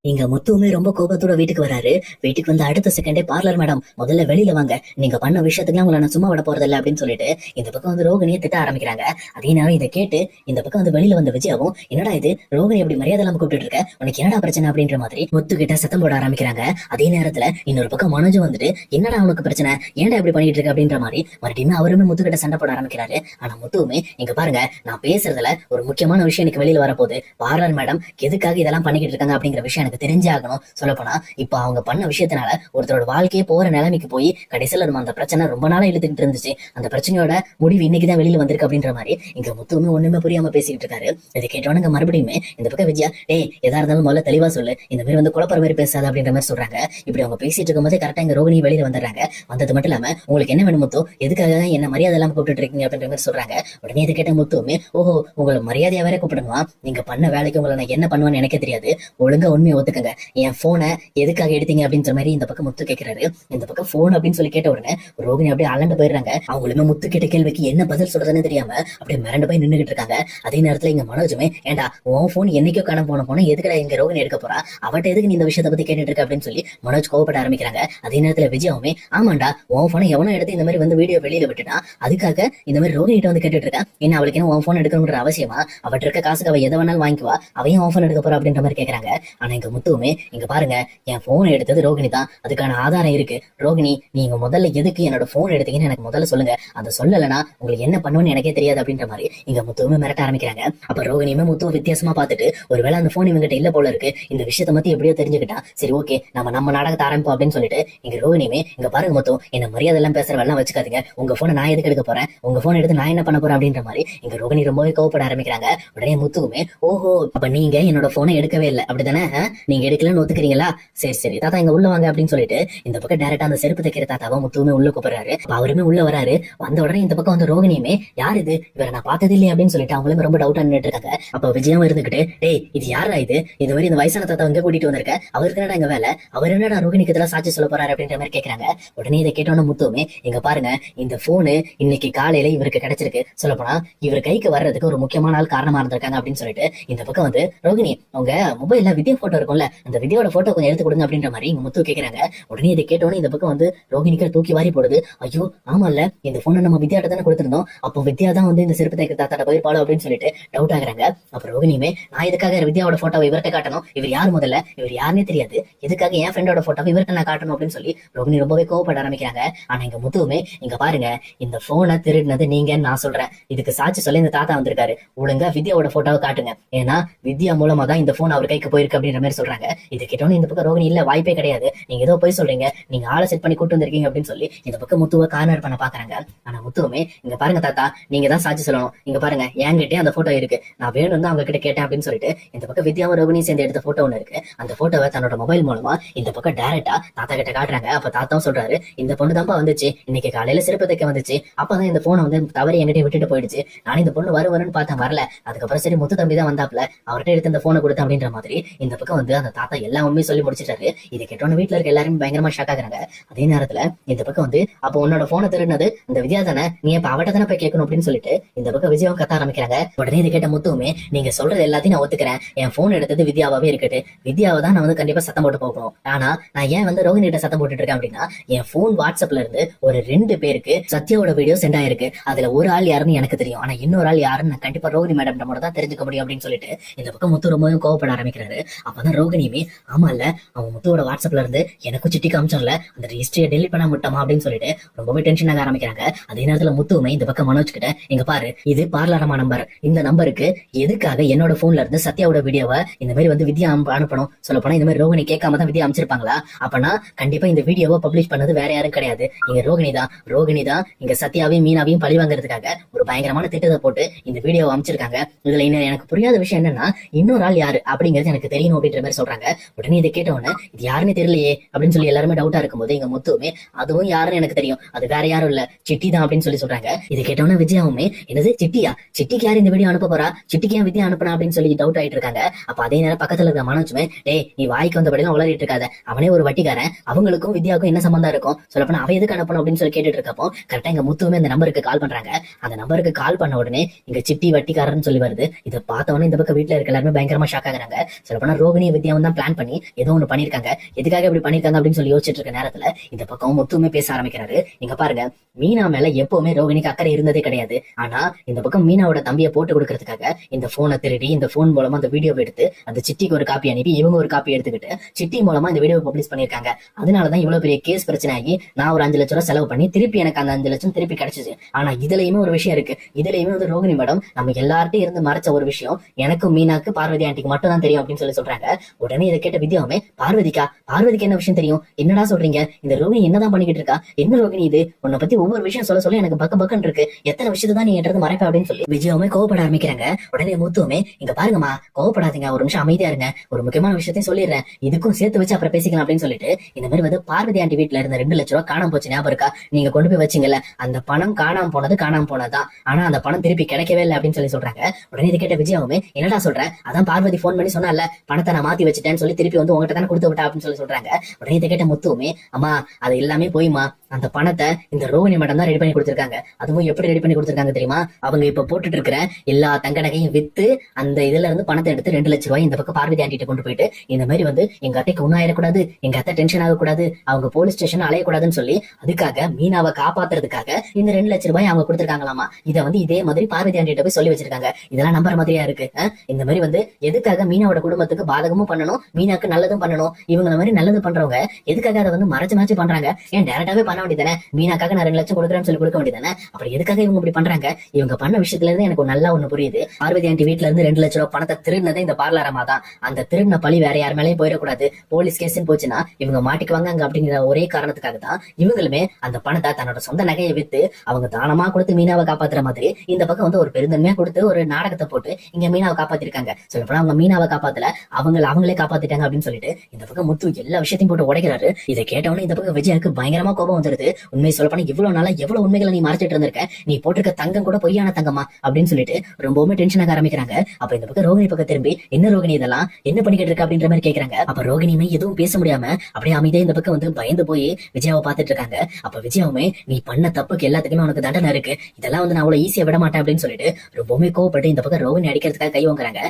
இங்க முத்துவுமே ரொம்ப கோபத்தோட வீட்டுக்கு வராரு. வீட்டுக்கு வந்து அடுத்த செகண்டே பார்லர் மேடம் முதல்ல வெளியில வாங்க, நீங்க பண்ண விஷயத்துக்குலாம் உங்களை நான் சும்மா விட போறதில்ல அப்படின்னு சொல்லிட்டு இந்த பக்கம் வந்து ரோகிணியை திட்ட ஆரம்பிக்கிறாங்க. அதே நேரம் இதை கேட்டு இந்த பக்கம் வந்து வெளியில வந்த விஜயாவும் என்னடா இது ரோகிணி எப்படி மரியாதை இல்லாம கூப்பிட்டு இருக்க, உனக்கு என்னடா பிரச்சனை அப்படின்ற மாதிரி முத்து கிட்ட சத்தம் போட ஆரம்பிக்கிறாங்க. அதே நேரத்துல இன்னொரு பக்கம் மனோஜ் வந்துட்டு என்னடா உனக்கு பிரச்சனை, ஏன்டா இப்படி பண்ணிட்டு இருக்க அப்படின்ற மாதிரி மறுபடியும் அவருமே முத்து கிட்ட சண்டை போட ஆரம்பிக்கிறாரு. ஆனா முத்துவுமே இங்க பாருங்க, நான் பேசுறதுல ஒரு முக்கியமான விஷயம் எனக்கு வெளியில வரப்போகுது. பார்லர் மேடம் எதுக்காக இதெல்லாம் பண்ணிக்கிட்டு இருக்காங்க அப்படிங்கிற விஷயம் எனக்கு தெரிஞ்சாகணும். சொல்லப்போனா இப்ப அவங்க பண்ண விஷயத்தினால ஒருத்தரோட வாழ்க்கையே போற நிலைமைக்கு போய் கடைசியில நம்ம அந்த பிரச்சனை ரொம்ப நாளா இழுத்துக்கிட்டு இருந்துச்சு. அந்த பிரச்சனையோட முடிவு இன்னைக்குதான் வெளியில வந்திருக்கு அப்படின்ற மாதிரி இங்க முத்துவுமே ஒண்ணுமே புரியாம பேசிக்கிட்டு இருக்காரு. இதை கேட்டவனுங்க மறுபடியுமே இந்த பக்கம் விஜயா, டேய் எதா இருந்தாலும் முதல்ல தெளிவா சொல்லு, இந்த மாதிரி வந்து குழப்பற மாதிரி பேசாது அப்படின்ற மாதிரி சொல்றாங்க. இப்படி அவங்க பேசிட்டு இருக்கும் போதே கரெக்டா இங்க ரோகிணி வெளியில வந்துடுறாங்க. வந்தது மட்டும் இல்லாம உங்களுக்கு என்ன வேணும் முத்து, எதுக்காக என்ன மரியாதை எல்லாம் கூப்பிட்டு இருக்கீங்க அப்படின்ற மாதிரி சொல்றாங்க. உடனே இதை கேட்ட முத்துவுமே, ஓஹோ உங்களை மரியாதையா வேற கூப்பிடணுமா, நீங்க பண்ண வேலைக்கு உங்களை நான் என்ன பண்ணுவேன்னு எனக்கே தெரியாது, ஒழுங்கா உண்மையை ஒத்துக்கங்க, என் போனை எதுக்காக எடுத்தீங்க அப்படின்ற மாதிரி இந்த பக்கம் முத்து கேட்கிறாரு. இந்த பக்கம் போன் அப்படின்னு சொல்லி கேட்ட உடனே ரோகிணி அப்படியே அலண்டு போயிடுறாங்க. அவங்களுமே முத்து கேட்ட கேள்விக்கு என்ன பதில் சொல்றதுன்னு தெரியாம அப்படியே மிரண்டு போய் நின்றுகிட்டு இருக்காங்க. அதே நேரத்துல இங்க மனோஜுமே, ஏண்டா உன் போன் என்னைக்கோ காண போன எதுக்கடா இங்க ரோகிணி எடுக்க போறா, அவட்ட எதுக்கு நீ இந்த விஷயத்தை பத்தி கேட்டுட்டு இருக்க அப்படின்னு சொல்லி மனோஜ் கோவப்பட ஆரம்பிக்கிறாங்க. அதே நேரத்துல விஜயாவுமே, ஆமாண்டா உன் போனை எவனோ எடுத்து இந்த மாதிரி வந்து வீடியோ வெளியில விட்டுட்டா, அதுக்காக இந்த மாதிரி ரோகிணிட்ட வந்து கேட்டுட்டு இருக்கா, என்ன அவளுக்கு என்ன உன் போன் எடுக்கணும்ன்ற அவசியமா, அவட்ட இருக்க காசுக்கு அவ எதை வேணாலும் வாங்கிக்குவா, அவையும் உன் போன் எடுக்க போறா அப்படின்ற மாதிரி கேக்குறாங்க. ஆனா இங்க முத்துவுமே, இங்க பாருங்க என் போன் எடுத்தது ரோகிணி தான், அதுக்கான ஆதாரம் இருக்கு. ரோகிணி நீங்க முதல்ல எதுக்கு என்னோட போன் எடுத்தீங்கன்னு எனக்கு முதல்ல சொல்லுங்க, அதை சொல்லலைன்னா உங்களுக்கு என்ன பண்ணுவேன்னு எனக்கே தெரியாது அப்படின்ற மாதிரி இங்க முத்துவுமே மிரட்ட ஆரம்பிக்கிறாங்க. அப்ப ரோகிணியுமே முத்துவ வித்தியாசமா பார்த்துட்டு, ஒருவேளை அந்த போன் இவங்கிட்ட இல்ல போல இருக்கு, இந்த விஷயத்தை பத்தி எப்படியோ தெரிஞ்சுக்கிட்டா சரி ஓகே நம்ம நாடகத்தை ஆரம்பிப்போம் அப்படின்னு சொல்லிட்டு இங்க ரோகிணியுமே, இங்க பாருங்க முத்து என்ன மரியாதை எல்லாம் பேசுற வேலை வச்சுக்காதீங்க, உங்க போனை நான் எதுக்கு எடுக்க போறேன், உங்க போன் எடுத்து நான் என்ன பண்ண போறேன் அப்படின்ற மாதிரி இங்க ரோகிணி ரொம்பவே கோவப்பட ஆரம்பிக்கிறாங்க. உடனே முத்துவுமே, ஓஹோ அப்ப நீங்க என்னோட போனை எடுக்கவே இல்லை அப்படித்தானே, நீங்க எடுக்கலன்னு ஒத்துக்கிறீங்களா, சரி சரி தாத்தா இங்க உள்ள வாங்க அப்படின்னு சொல்லிட்டு இந்த பக்கம் டைரக்டா அந்த செருப்பு தைக்கிற தாத்தாவை முத்துவுமே உள்ள கூப்பிடுறாரு. அவருமே உள்ள வராரு. வந்த உடனே இந்த பக்கம் வந்து ரோகிணியுமே, யார் இது, இவரை நான் பார்த்தது இல்லையே அப்படின்னு சொல்லிட்டு அவங்களுமே ரொம்ப டவுட்டா நின்றுட்டு இருக்காங்க. அப்ப விஜயம் இருந்துகிட்டு, டேய் இது யாரா இது மாதிரி இந்த வயசான தாத்தா வந்து கூட்டிட்டு வந்திருக்க, அவருக்கு என்னடா இங்க வேலை, அவர் என்னடா ரோகிணிக்கு இதெல்லாம் சாட்சி சொல்ல போறாரு அப்படின்ற மாதிரி கேட்கறாங்க. உடனே இதை கேட்டோன்னு முத்துவுமே, இங்க பாருங்க இந்த போனு இன்னைக்கு காலையில இவருக்கு கிடைச்சிருக்கு, சொல்ல போனா இவர் கைக்கு வர்றதுக்கு ஒரு முக்கியமான ஆள் காரணமா இருந்திருக்காங்க அப்படின்னு சொல்லிட்டு இந்த பக்கம் வந்து ரோகிணி உங்க மொபைல்ல வித்யா போட்டோ இருக்கும்ல, அந்த வித்யாவோட போட்டோ கொஞ்சம் எடுத்து கொடுங்க அப்படின்ற மாதிரி இங்க முத்து கேட்கறாங்க. உடனே இதை கேட்டோன்னு இந்த பக்கம் வந்து ரோகிணிக்கு தூக்கி வாரி போடுது. ஐயோ ஆமால இந்த போனை நம்ம வித்யாட்ட தானே கொடுத்திருந்தோம், அப்போ வித்யா தான் வந்து இந்த செருப்பு தைக்கிற தாத்தாட்ட போயிருப்பாளோ அப்படின்னு சொல்லிட்டு டவுட் ஆகுறாங்க. அப்புறம் ரோகிணியுமே, நான் இதுக்காக வித்யாவோட போட்டோவை இவர்கிட்ட காட்டணும், இவர் யார் முதல்ல, இவர் யாருன்னே தெரியாது, எதுக்காக என் ஃப்ரெண்டோட போட்டோவை இவர்கிட்ட நான் காட்டணும் அப்படின்னு சொல்லி ரோகிணி ரொம்பவே கோவப்பட ஆரம்பிக்கிறாங்க. ஆனா இங்க முத்துவுமே, இங்க பாருங்க இந்த போனை திருடினது நீங்கன்னு நான் சொல்றேன், இதுக்கு சாட்சி சொல்ல இந்த தாத்தா வந்திருக்காரு, ஒழுங்கா வித்யாவோட போட்டோவை காட்டுங்க, ஏன்னா வித்யா மூலமா தான் இந்த போன் அவர் கைக்கு போயிருக்கு அப்படின்ற மாதிரி சொல்றாங்க. இது கேட்டோன்னு இந்த பக்கம் ரோகிணி, இல்ல வாய்ப்பே கிடையாது, நீங்க ஏதோ போய் சொல்றீங்க, நீங்க ஆளை செட் பண்ணி கூட்டு வந்திருக்கீங்க அப்படின்னு சொல்லி இந்த பக்கம் முத்துவை கார்னர் பண்ண பாக்குறாங்க. ஆனா முத்துவுமே, இங்க பாருங்க தாத்தா நீங்க தான் சாட்சி சொல்லணும், இங்க பாருங்க என்கிட்டே அந்த போட்டோ இருக்கு, நான் வேணும் தான் அவங்க கிட்ட கேட்டேன் அப்படின்னு சொல்லிட்டு இந்த பக்கம் வித்யாவும் ரோகிணியும் சேர்ந்து எடுத்த போட்டோ ஒண்ணு இருக்கு. அந்த போட்டோவை தன்னோட மொபைல் மூலமா இந்த பக்கம் டைரக்டா தாத்தா கிட்ட காட்டுறாங்க. அப்ப தாத்தாவும் சொல்றாரு, இந்த பொண்ணு தான்ப்பா வந்துச்சு, இன்னைக்கு காலையில சிறப்பு தைக்க வந்துச்சு, அப்பதான் இந்த போனை வந்து தவறி என்கிட்ட விட்டுட்டு போயிடுச்சு, நானும் இந்த பொண்ணு வரும்னு பார்த்தேன் வரல, அதுக்கப்புறம் சரி முத்து தம்பி தான் வந்தாப்ல, அவர்கிட்ட எடுத்து இந்த போனை கொடுத்தேன் அப்படின்ற மாதிரி இந்த பக்கம் வந்து அந்த தாத்தா எல்லா உண்மையும் சொல்லி முடிச்சிட்டாரு. இதை கேட்டோன்னு வீட்டுல இருக்க எல்லாரும் பயங்கரமா ஷாக் ஆகுறாங்க. அதே நேரத்துல இந்த பக்கம் வந்து, அப்ப உன்னோட போனை திருடினது இந்த வித்யா தானே, நீ இப்ப அவட்ட தானே போய் கேட்கணும் அப்படின்னு சொல்லிட்டு இந்த பக்கம் விஜயாவும் கத்த ஆரம்பிக்கிறாங்க. உடனே இதை கேட்ட முத்துவுமே, நீங்க சொல்றது எல்லாத்தையும் நான் ஒத்துக்கிறேன், என் போன் எடுத்தது வித்யாவே இருக்கட்டு, வித்யாவை தான் நான் வந்து கண்டிப்பா சத்தம் போட்டு போகணும், ஆனா நான் ஏன் வந்து ரோகிணி கிட்ட சத்தம் போட்டுட்டு இருக்கேன் அப்படின்னா, என் போன் வாட்ஸ்அப்ல இருந்து ஒரு 2 பேருக்கு சத்யாவோட வீடியோ சென்ட் ஆயிருக்கு, அதுல ஒரு ஆள் யாருன்னு எனக்கு தெரியும், ஆனா இன்னொரு ஆள் யாருன்னு நான் கண்டிப்பா ரோகிணி மேடம் மட்டும் தான் தெரிஞ்சுக்க முடியும் அப்படின்னு சொல்லிட்டு இந்த பக்கம் முத்து ரொம்பவும் கோவப்பட ஆரம்பிக்கிறாரு. அப்பதான் ரோகிணியுமே, ஆமா இல்ல அவன் முத்துவோட வாட்ஸ்அப்ல இருந்து எனக்கும் சிட்டி காமிச்சோம்ல, அந்த ஹிஸ்டரியை டெலிட் பண்ண விட்டோமா அப்படின்னு சொல்லிட்டு ரொம்பவே டென்ஷன் ஆக ஆரம்பிக்கிறாங்க. அதே நேரத்துல முத்துவுமே இந்த பக்கம் மனோஜ் கிட்ட, இங்க பாரு இது பார்லரமா நம்பர், இந்த நம்பருக்கு எதுக்காக என்னோட போன்ல இருந்து சத்யாவோட வீடியோவை இந்த மாதிரி வந்து வித்யா அனுப்பணும், சொல்ல போனா இந்த மாதிரி ரோகிணி கேட்காம தான் வித்யா அமைச்சிருப்பாங்களா, அப்பனா கண்டிப்பா இந்த வீடியோவை பப்ளிஷ் பண்ணது வேற யாரும் கிடையாது, இங்க ரோகிணி தான் இங்க சத்யாவையும் மீனாவையும் பழி வாங்குறதுக்காக ஒரு பயங்கரமான திட்டத்தை போட்டு இந்த வீடியோவை அமைச்சிருக்காங்க. இதுல இன்னும் எனக்கு புரியாத விஷயம் என்னன்னா, இன்னொரு ஆள் யாரு அப்படிங்கிறது எனக்கு தெரியணும் அப்படின்ற மாதிரி சொல்றாங்க. உடனே இதை கேட்டவொன்னே, இது யாருன்னு தெரியலையே அப்படின்னு சொல்லி எல்லாருமே டவுட்டா இருக்கும்போது இங்க முத்துவுமே, அதுவும் யாருன்னு எனக்கு தெரியும், அது வேற யாரும் இல்ல சிட்டி தான் அப்படின்னு சொல்லி சொல்றாங்க. இதை கேட்டவொன்னே விஜயாவுமே, என்னது சிட்டியா, சிட்டிக்கு யார் இந்த வீடியோ அனுப்ப போறா, சிட்டிக்கு ஏன் வித்யா அனுப்புனா அப்படின்னு சொல்லி டவுட் ஆயிட்டு இருக்காங்க. அப்ப அதே நேரம் பக்கத்துல இருக்க மனோஜுமே, டேய் நீ வாய்க்கு வந்தபடிலாம் உளறிட்டு இருக்காத, அவனே ஒரு வட்டிக்காரன், அவங்களுக்கும் வித்யாவுக்கும் என்ன சம்பந்தம் இருக்கும், சொல்லப்போனா அவ எதுக்கு அனுப்பணும் அப்படின்னு சொல்லி கேட்டுட்டு இருக்கப்போ கரெக்டா எங்க முத்துவுமே அந்த நம்பருக்கு கால் பண்றாங்க. அந்த நம்பருக்கு கால் பண்ண உடனே இங்க சிட்டி வட்டிக்காரன்னு சொல்லி வருது. இதை பார்த்தவொடனே இந்த பக்கம் வீட்டுல இருக்க எல்லாருமே பயங்கரமா ஷாக் ஆகுறாங்க. சொல்லப்போனா ரோகிணி ரோகிணியை வித்யாவும் தான் பிளான் பண்ணி ஏதோ ஒண்ணு பண்ணிருக்காங்க. எதுக்காக இப்படி பண்ணிருக்காங்க அப்படின்னு சொல்லி யோசிச்சுட்டு இருக்க நேரத்துல இந்த பக்கம் முத்துமே பேச ஆரம்பிக்கிறாரு. இங்க பாருங்க, மீனா மேல எப்பவுமே ரோகிணிக்கு அக்கறை இருந்ததே கிடையாது. ஆனா இந்த பக்கம் மீனாவோட தம்பியை போட்டு கொடுக்கறதுக்காக இந்த போனை திருடி இந்த போன் மூலமா அந்த வீடியோ எடுத்து அந்த சிட்டிக்கு ஒரு காப்பி அனுப்பி இவங்க ஒரு காப்பி எடுத்துக்கிட்டு சிட்டி மூலமா இந்த வீடியோ பப்ளிஷ் பண்ணிருக்காங்க. அதனாலதான் இவ்வளவு பெரிய கேஸ் பிரச்சனை ஆகி நான் ஒரு 5 லட்சம் ரூபாய் செலவு பண்ணி திருப்பி எனக்கு அந்த 5 லட்சம் திருப்பி கிடைச்சிச்சு. ஆனா இதுலயுமே ஒரு விஷயம் இருக்கு. இதுலயுமே வந்து ரோகிணி மேடம் நம்ம எல்லார்ட்டையும் இருந்து மறைச்ச ஒரு விஷயம் எனக்கும் மீனாக்கு பார்வதி ஆண்டிக்கு மட்டும் தான் தெரியும் அப்படின்னு சொல்லி சொல்றாங்க. உடனே இதை கேட்ட வித்யாவுமே, பார்வதிக்கு என்ன விஷயம் தெரியும், என்னடா சொல்றீங்க, இந்த ரோகிணி என்னதான் பண்ணிக்கிட்டு இருக்கா, என்ன ரோகிணி இது, உன்னை பத்தி ஒவ்வொரு விஷயம் சொல்ல சொல்ல எனக்கு பக்கம் இருக்கு, எத்தனை விஷயத்தை தான் நீ என்கிட்ட மறைப்ப அப்படின்னு சொல்லி விஜயாவுமே கோவப்பட ஆரம்பிக்கிறாங்க. உடனே முத்துவுமே, இங்க பாருங்கம்மா, கோவப்படாதீங்க, ஒரு நிமிஷம் அமைதியா இருங்க, ஒரு முக்கியமான விஷயத்தையும் சொல்லிடுறேன், இதுக்கும் சேர்த்து வச்சு அப்புறம் பேசிக்கலாம் அப்படின்னு சொல்லிட்டு இந்த மாதிரி வந்து பார்வதி ஆண்டி வீட்டுல இருந்த 2 லட்சம் ரூபாய் காணாம போச்சு, ஞாபகம் இருக்கா, நீங்க கொண்டு போய் வச்சீங்கல்ல, அந்த பணம் காணாம போனதுதான், ஆனா அந்த பணம் திருப்பி கிடைக்கவே இல்லை அப்படின்னு சொல்லி சொல்றாங்க. உடனே இதை கேட்ட விஜயாவுமே, என்னடா சொல்றேன், அதான் பார்வதி போன் பண்ணி சொன்னால பணத்தை நான் மாத்தி வச்சுட்டேன்னு சொல்லி திருப்பி வந்து உங்ககிட்ட தானே கொடுத்து விட்டா அப்படின்னு சொல்லி சொல்றாங்க. உடனே இதை கேட்ட முத்துவுமே, அம்மா அது எல்லாமே போய்மா, அந்த பணத்தை இந்த ரோகிணி மேடம் தான் ரெடி பண்ணி கொடுத்திருக்காங்க. அதுவும் எப்படி ரெடி பண்ணி கொடுத்திருக்காங்க தெரியுமா, அவங்க இப்ப போட்டுட்டு இருக்கிற எல்லா தங்க நகையும் வித்து அந்த இதுல இருந்து பணத்தை எடுத்து 2 லட்சம் ரூபாய் இந்த பக்கம் பார்வதி ஆண்டிட்ட கொண்டு போயிட்டு இந்த மாதிரி வந்து எங்க அத்தைக்கு ஒன்னும் ஆயிடக்கூடாது, எங்க அத்தை டென்ஷன் ஆகக்கூடாது, அவங்க போலீஸ் ஸ்டேஷன் அலையக்கூடாதுன்னு சொல்லி அதுக்காக மீனாவை காப்பாத்துறதுக்காக இந்த 2 லட்சம் ரூபாய் அவங்க கொடுத்திருக்காங்களாமா. இதை வந்து இதே மாதிரி பார்வதி ஆண்டிட்ட போய் சொல்லி வச்சிருக்காங்க. இதெல்லாம் நம்புற மாதிரியா இருக்கு. இந்த மாதிரி வந்து எதுக்காக மீனாவோட குடும்பத்துக்கு பாதகமும் பண்ணணும், மீனாக்கு நல்லதும் பண்ணணும், இவங்க மாதிரி நல்லது பண்றவங்க எதுக்காக அதை வந்து மறைச்சு பண்றாங்க, ஏன் டைரக்டாவே பண்ண வேண்டியதானே, மீனாக்காக நான் 2 லட்சம் கொடுக்குறேன்னு சொல்லி கொடுக்க வேண்டியதானே, அப்புறம் எதுக்காக இவங்க இப்படி பண்றாங்க, இவங்க பண்ண விஷயத்துல இருந்து எனக்கு நல்லா ஒண்ணு புரியுது, பார்வதி ஆண்டி வீட்டுல இருந்து 2 லட்சம் ரூபாய் பணத்தை திருடினதே இந்த பார்லரமா தான், அந்த திருடின பழி வேற யார் மேலேயும் போயிடக்கூடாது, போலீஸ் கேஸ்ன்னு போச்சுன்னா இவங்க மாட்டிக்குவாங்க அங்க அப்படிங்கிற ஒரே காரணத்துக்காக தான் இவங்களுமே அந்த பணத்தை தன்னோட சொந்த நகையை வித்து அவங்க தானமா கொடுத்து மீனாவை காப்பாத்துற மாதிரி இந்த பக்கம் வந்து ஒரு பெருந்தன்மையா கொடுத்து ஒரு நாடகத்தை போட்டு இங்க மீனாவை காப்பாத்திருக்காங்க. சொல்லப்போனா அவங்க மீனாவை காப்பாத்தல, அவங்களே காப்பாத்திட்டாங்க அப்படின்னு சொல்லிட்டு இந்த பக்கம் முத்து எல்லா விஷயத்தையும் போட்டு உடைக்கிறாரு. இதை கேட்டவனே இந்த பக்கம் விஜயாக்கு பயங்கரமா கோபம் வந்துருது. உண்மை சொல்லப்போனா இவ்வளவு நாளா எவ்வளவு உண்மைகளை நீ மறைச்சிட்டு இருந்திருக்க, நீ போட்டிருக்க தங்கம் கூட பொய்யான தங்கமா அப்படின்னு சொல்லிட்டு ரொம்பவுமே டென்ஷன் ஆக ஆரம்பிக்கிறாங்க. அப்ப இந்த பக்கம் ரோகிணி பக்கம் திரும்பி, என்ன ரோகிணி இதெல்லாம் என்ன பண்ணிக்கிட்டு இருக்க அப்படின்ற மாதிரி கேக்குறாங்க. அப்ப ரோகிணியுமே எதுவும் பேச முடியாம அப்படியே அமைதியா இந்த பக்கம் வந்து பயந்து போய் விஜயாவை பாத்துட்டு இருக்காங்க. அப்ப விஜயாவுமே, நீ பண்ண தப்புக்கு எல்லாத்துக்குமே உனக்கு தண்டனை இருக்கு, இதெல்லாம் வந்து நான் அவ்வளவு ஈஸியா விட மாட்டேன் அப்படின்னு சொல்லிட்டு ரொம்பவுமே கோவப்பட்டு இந்த பக்கம் ரோகிணி அடிக்கிறதுக்காக கை வாங்குறாங்க.